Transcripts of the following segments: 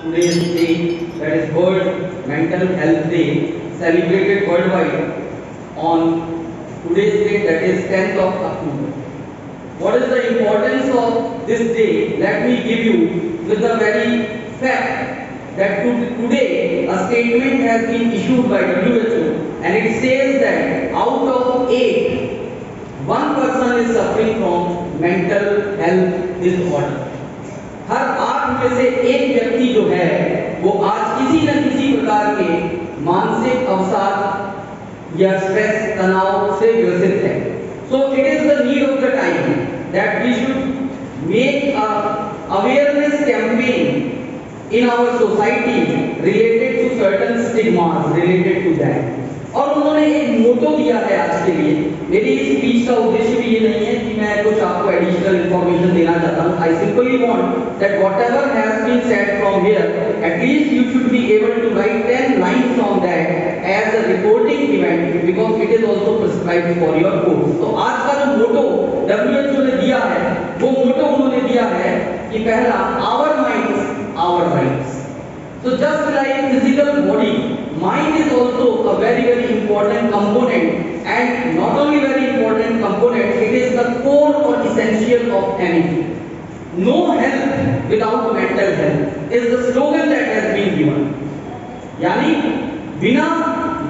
today's day, that is World Mental Health Day, celebrated worldwide on today's date, that is 10th of October. What is the importance of this day? Let me give you with the very fact that today a statement has been issued by WHO and it says that out of 8, one person is suffering from mental health disorder. हर 8 में से एक व्यक्ति जो है वो आज किसी न किसी प्रकार के मानसिक अवसाद या स्ट्रेस तनाव से ग्रसित है. So it is the need of the time that we should make a awareness campaign in our society related to certain stigmas related to that. और उन्होंने एक मोटो दिया है आज के लिए. मेरी इस स्पीच का उद्देश्य भी ये नहीं है कि मैं कुछ आपको एडिशनल इंफॉर्मेशन देना चाहता हूँ. I simply want that whatever has been said from here, at least you should be able to write 10 lines on that as a reporting event because it is also prescribed for your course. तो आज का जो मोटो WHO ने दिया है वो मोटो उन्होंने दिया है कि पहला, our minds our rights. So just like physical body, mind is also a very important component, and not only very important component, it is the core or essential of anything. No health without mental health is the slogan that has been given. यानी बिना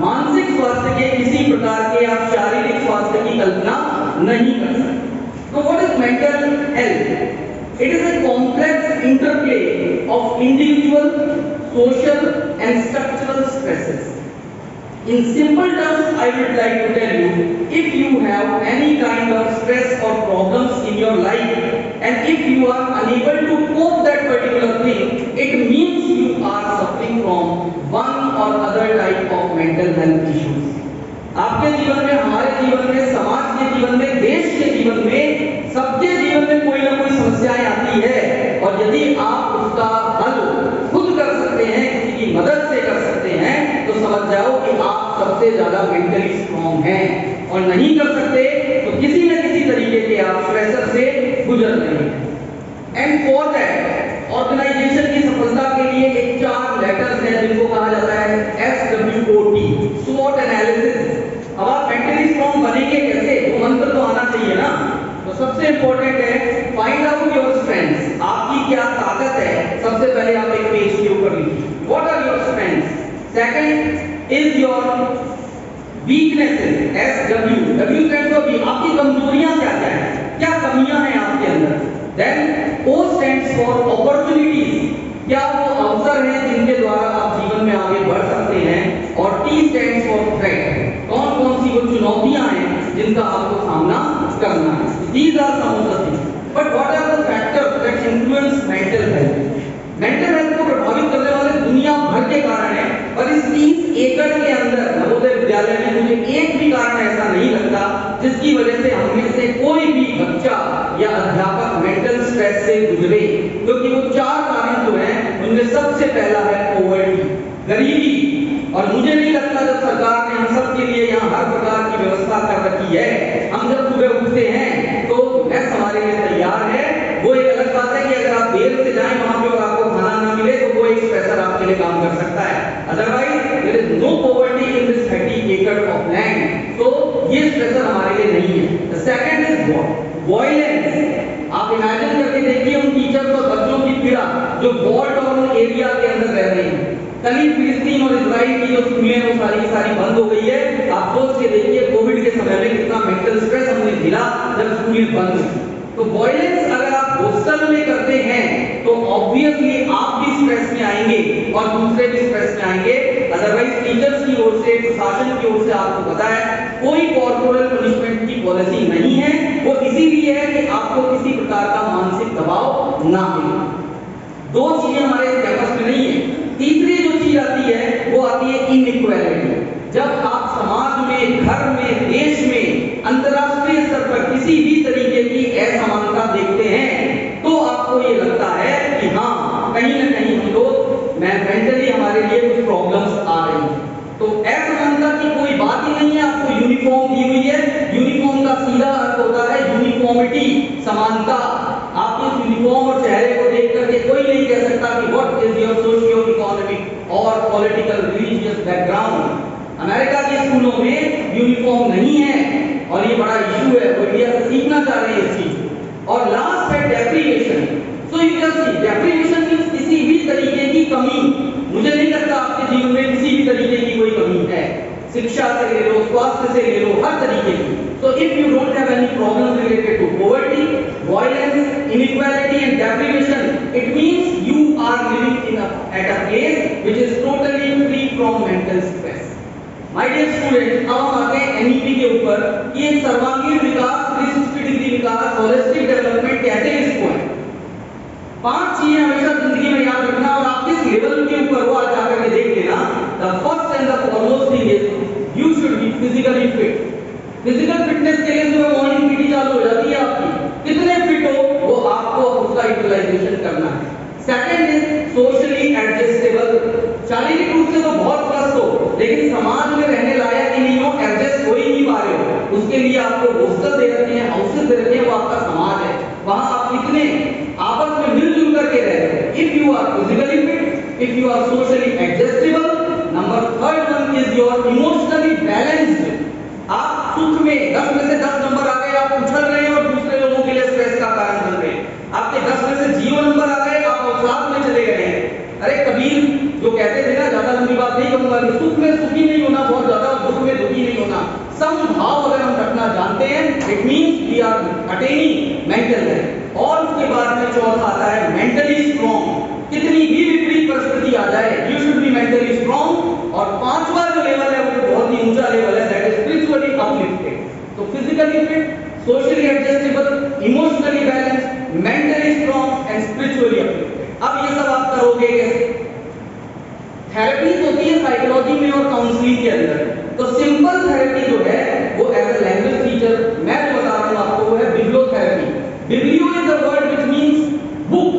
मानसिक स्वास्थ्य के किसी प्रकार के आप शारीरिक स्वास्थ्य की कल्पना नहीं कर सकते. So what is mental health? It is a complex interplay of individual, social and structural stresses. In simple terms, I would like to tell you, if you have any kind of stress or problems in your life, and if you are unable to cope that particular thing, it means you are suffering from one or other type of mental health issues. आपके जीवन में, हमारे जीवन में, समाज के जीवन में, देश के जीवन में, सबके जीवन में कोई ना कोई समस्याएं आती है, और यदि आप उसका हल खुद कर सकते हैं, किसी की मदद से कर सकते हैं, तो समझ जाओ कि आप सबसे ज्यादा मेंटली स्ट्रांग हैं. और नहीं कर सकते तो किसी न किसी तरीके के आप प्रेशर से गुजर रहे हैं. एंड फॉर दैट ऑर्गेनाइजेशन की सफलता के लिए एक 4 लेटर्स हैं जिनको कहा जाता है SWOT, SWOT एनालिसिस. अब आप मेंटली स्ट्रांग बनेंगे कैसे? तो मंत्र तो आना चाहिए ना. तो सबसे इंपॉर्टेंट है फाइंड आउट योर स्ट्रेंथ्स. आपकी क्या ताकत है, सबसे पहले आप एक पेज के ऊपर लिखिए. What are your strengths? Second is your weaknesses. W stand for we. आपकी कमजोरियां क्या क्या हैं, क्या कमियां हैं आपके अंदर. Then O stands for opportunities. क्या वो अवसर हैं जिनके द्वारा आप जीवन में आगे बढ़ सकते हैं. और T स्टैंड्स फॉर थ्रेट. कौन कौन सी वो चुनौतियां हैं जिनका आपको सामना करना है. These are some of the things. But what are the factors that influence mental health? Mental health को प्रभावित करने वाले दुनिया भर के कारण हैं, और इस 30 एकड़ के अंदर नवोदय विद्यालय में मुझे एक भी कारण ऐसा नहीं लगता जिसकी वजह से हम में से कोई भी बच्चा या अध्यापक मेंटल स्ट्रेस से गुजरे. क्योंकि वो 4 कारण जो हैं उनमें सबसे पहला है पॉवर्टी, गरीबी. और मुझे नहीं लगता जब सरकार ने हम सब के लिए यहाँ हर प्रकार की व्यवस्था कर रखी है, हम जब सुबह उठते हैं तो मैस हमारे लिए तैयार है. वो एक अलग बात है कि अगर आप देर से जाएं वहां पे और आपको खाना ना मिले तो वो एक स्ट्रेसर आपके लिए काम कर सकता है. Otherwise there is no poverty in this 30 एकड़ ऑफ लैंड. तो ये स्ट्रेसर हमारे लिए नहीं है. The second is violence. आप इमेजिन करके देखिए उन टीचर्स और बच्चों की पीड़ा जो वॉर टॉर्न एरिया के अंदर रह रहे हैं. कल फिलिस्तीन और इजराइल की जो स्कूलें वो सारी की सारी बंद हो गई है. आप सोच के देखिए कोविड के समय में कितना मेंटल स्ट्रेस हमने झेला जब स्कूलें बंद हुई. तो वॉयलेंस अगर आप हॉस्टल में करते हैं तो ऑब्वियसली आप भी स्ट्रेस में आएंगे और दूसरे भी स्ट्रेस में आएंगे. अदरवाइज टीचर्स की ओर से, प्रशासन की ओर से आपको पता है कोई कॉर्पोरल पनिशमेंट की पॉलिसी नहीं है. वो इसीलिए है कि आपको किसी प्रकार का मानसिक दबाव ना मिले. 2 चीजें हमारे कैंपस में नहीं है. तीसरी जो चीज आती है वो आती है इनइक्वालिटी. जब आप समाज में, घर में, देश में, अंतरराष्ट्रीय स्तर पर किसी भी तरीके की असमानता देखते हैं तो आपको ये लगता है कि हाँ कहीं ना कहीं हम लोग मेंटली हमारे लिए कुछ प्रॉब्लम्स आ रही हैं. तो असमानता की कोई बात ही नहीं है. आपको यूनिफॉर्म दी हुई है. यूनिफॉर्म का सीधा अर्थ होता है यूनिफॉर्मिटी, समानता. आप इस यूनिफॉर्म और चेहरे को देख करके कोई नहीं कह सकता कि what is your social strong नहीं है और ये बड़ा इशू है, वो इंडिया से सीखना चाह रहे हैं इस चीज। और लास्ट है deprivation. So you can see deprivation means किसी भी तरीके की कमी। मुझे नहीं लगता आपके जीवन में किसी भी तरीके की कोई कमी है, शिक्षा से ले लो, स्वास्थ्य से ले लो, हर तरीके की। So if you don't have any problems related to poverty, violence, inequality and deprivation, it means you are living at a place which is totally free from mental stress. My dear students, अब हम आते हैं NEP के ऊपर कि एक सर्वांगीण विकास, 360 degree विकास, holistic development कहते हैं इसको है। 5 चीजें हमेशा जिंदगी में याद रखना और आप किस लेवल के ऊपर हो आज जाकर के देख लेना। The first and the foremost thing is you should be physically fit. Physical fitness के लिए सुबह मॉर्निंग पीटी चालू हो जाती है आपकी, कितने फिट हो वो आपको उसका यूटिलाइजेशन करना है। सेकंड इज सोशली एडजस्टेबल, शारीरिक रूप से तो बहुत स्वस्थ हो लेकिन समाज में रहने लायक ही नहीं हो, एडजस्ट हो ही नहीं पा रहे हो, उसके लिए आपको हॉस्टल दे रखे हैं, हाउसेस दे रखे हैं, वो आपका समाज है, वहां आप कितने आपस में मिलजुल करके रह रहे हो। If you are physically fit, if you are socially adjustable, number third one is your emotionally balanced. आप सुख में 10 में से 10 नंबर आ गए, आप उछल रहे हैं और दूसरे लोगों के लिए स्ट्रेस का कारण बन रहे हैं। आपके 10 में से 0 नंबर आ गए, आप अवसाद में चले गए हैं। अरे कबीर जो कहते थे ना, ज्यादा लंबी बात नहीं कहूंगा, कि सुख में सुखी नहीं होना बहुत ज्यादा, दुख में दुखी नहीं होना, समभाव अगर हम रखना जानते हैं, it means we are attaining mental health. और उसके बाद में चौथा आता है मेंटली स्ट्रॉन्ग। कितनी भी विपरीत परिस्थिति आ जाए, you should be mentally strong. और पांचवा जो लेवल है वो बहुत ही ऊंचा लेवल है, दैट इज स्पिरिचुअली अपलिफ्टेड। तो physically fit, socially adjustable, emotionally balanced, mentally strong and spiritually uplifted. अब ये सब आप करोगे कैसे? थेरेपीज होती है साइकोलॉजी में और काउंसलिंग के अंदर। तो सिंपल थेरेपी जो है वो एज अ लैंग्वेज टीचर मैं जो बता रहा हूं आपको वो है bibliotherapy. Biblio is the word which means book.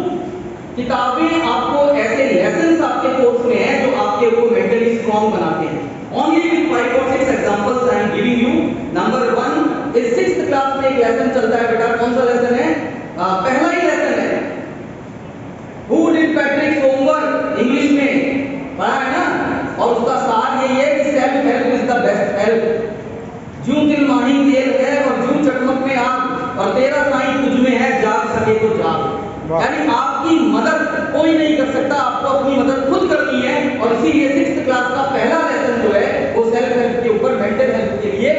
किताबें आपको ऐसे लेसन्स आपके कोर्स में हैं जो आपके को मेंटली स्ट्रॉन्ग बनाते हैं। Only with 5 or 6 examples I am giving you. Number 1 इस 6th क्लास में एक लेसन चलता है बेटा, कौन सा लेसन है? पहला ही लेसन है, हु डिड पैट्रिक्स होमवर्क, इंग्लिश में पढ़ा है ना। और उसका सार यही है कि self help is the best help. जूं दिल माही तेल है और जूं चटमक में आग, और तेरा साईं तुझ में है, जाग सके तो जाग। यानी आपकी मदद कोई नहीं कर सकता, आपको अपनी मदद खुद करनी है। और इसीलिए 6th क्लास का पहला लेसन जो है वो सेल्फ हेल्प के ऊपर, मेंटल हेल्थ के लिए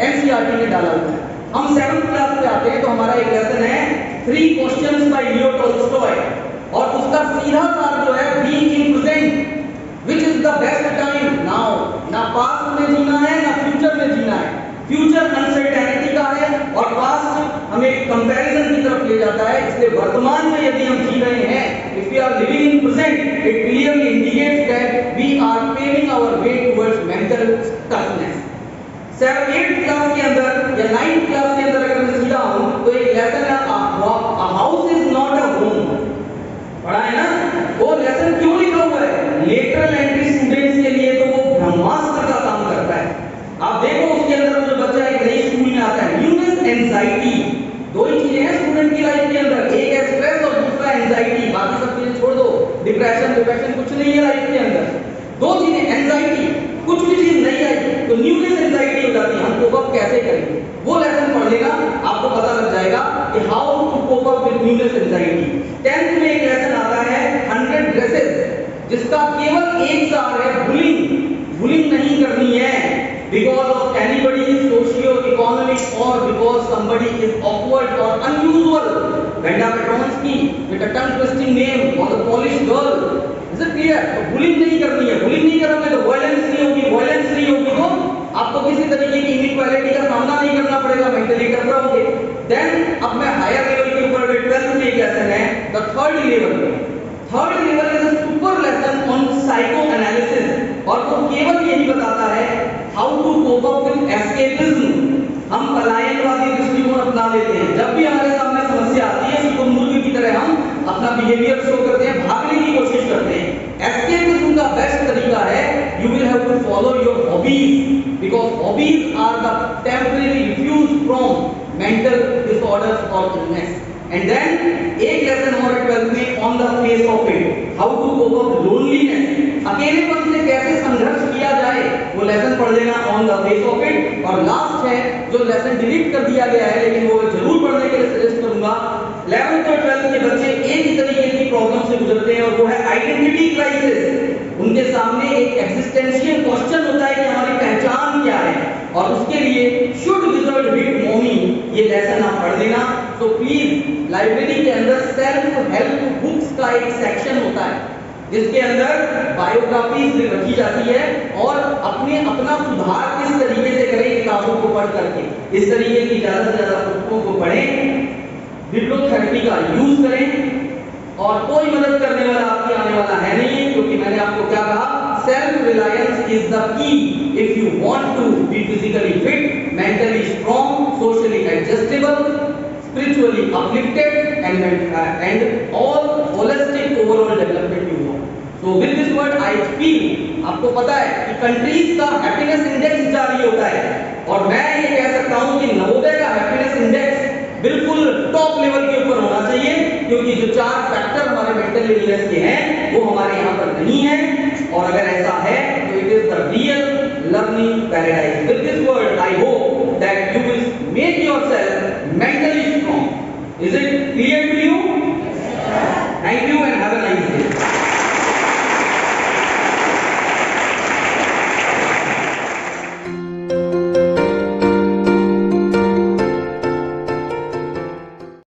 एनसीईआरटी ने डाला हुआ है। हम 7th क्लास पे आते हैं तो हमारा एक लेसन है 3 क्वेश्चंस बाय लियो टॉल्स्टॉय, और उसका सीधा सार जो है being in present, which is the best time now. ना पास्ट में जीना है ना फ्यूचर में जीना है। फ्यूचर अनसर्टेनिटी का है और पास्ट हमें कंपैरिजन की तरफ ले जाता है। इसलिए वर्तमान में यदि हम जी रहे हैं, if we are living in present, it clearly indicates that we are paving our way towards mental toughness. 7th class के अंदर या 9th क्लास के अंदर अगर मैं सीधा हूं तो एक लेसन है a house is not a home, पढ़ा है ना। वो लेसन क्यों लिखा हुआ है? लेटरल एंट्री स्टूडेंट्स के लिए तो वो ब्रह्मास्त्र का काम करता है। आप देखो उसके अंदर जो बच्चा एक नई स्कूल में आता है, न्यूनेस, एंजाइटी, दो ही चीजें हैं स्टूडेंट की लाइफ के अंदर, एक है स्ट्रेस और दूसरा एंजाइटी। बाकी सब चीजें छोड़ दो, डिप्रेशन डिप्रेशन कुछ नहीं है लाइफ के अंदर। दो चीजें, एंजाइटी, कुछ भी चीज नहीं आई तो न्यूनेस एंजाइटी हो जाती है, हम कोप अप कैसे करेंगे? वो लेसन पढ़ लेना, आपको पता लग जाएगा कि how to cope up with newness anxiety. 10th में एक लेसन आता है 100 ड्रेसेस, जिसका केवल एक सार है बुलिंग। बुलिंग नहीं करनी है because of anybody's socio-economic or because somebody is awkward or unusual. Brenda Petronsky with a tongue-twisting name or the Polish girl. Is it clear? तो bullying नहीं करनी है। bullying नहीं करोगे तो violence नहीं होगी, violence नहीं होगी तो आपको किसी तरीके की inequality का सामना नहीं करना पड़ेगा, mentally टफ रहोगे। Then अब मैं higher level के ऊपर 12th में एक lesson है, the third level। Third level is a super lesson on psychoanalysis, और वो केवल यही बताता है how to cope up with escapism. हम पलायनवादी दृष्टिकोण अपना लेते हैं, जब भी हमारे सामने समस्या आती है शुतुरमुर्ग की तरह हम अपना बिहेवियर शो करते हैं, भागने की कोशिश करते हैं। एस्केपिज्म का बेस्ट तरीका है you will have to follow your hobbies, because hobbies are the temporary refuge from mental disorders और इलनेस। एंड देन एक लेसन और 12th में on the face of it, how to cope up loneliness. अकेलेपन से कैसे संघर्ष किया जाए, वो वो लेसन पढ़ लेना on the base of it. और लास्ट है जो लेसन डिलीट कर दिया गया है लेकिन वो जरूर पढ़ने के लिए सजेस्ट करूंगा, 11th और 12th के बच्चे एक ही तरीके की प्रॉब्लम से गुजरते हैं और वो है आइडेंटिटी क्राइसिस। उनके सामने एक एग्जिस्टेंशियल क्वेश्चन होता है कि हमारी पहचान क्या है, और उसके लिए शुड विजर्ड हिट मॉमी ये लेसन आप पढ़ लेना। तो प्लीज लाइब्रेरी के अंदर सेल्फ हेल्प बुक्स का एक सेक्शन होता है जिसके अंदर बायोग्राफीज रखी जाती है और अपना सुधार किस तरीके से करें किताबों को पढ़ करके, इस तरीके की ज्यादा से ज्यादा पुस्तकों को पढ़ें, बिब्लियोथेरेपी का यूज करें। और कोई मदद करने वाला आपके आने वाला है नहीं, क्योंकि मैंने आपको क्या कहा, self reliance is the key if you want to be physically fit, mentally strong, socially adjustable, spiritually uplifted and all holistic overall development you want. So with this word I feel, आपको पता है कि countries का happiness index जारी होता है और मैं ये कह सकता हूँ कि नवोदय का हैप्पीनेस इंडेक्स बिल्कुल टॉप लेवल के ऊपर होना चाहिए, क्योंकि जो 4 फैक्टर हमारे मेंटल इलनेस के हैं वो हमारे यहाँ पर नहीं है, और अगर ऐसा है तो it is the real learning paradise. With this word I hope that you will make yourself mentally strong. Is it clear to you?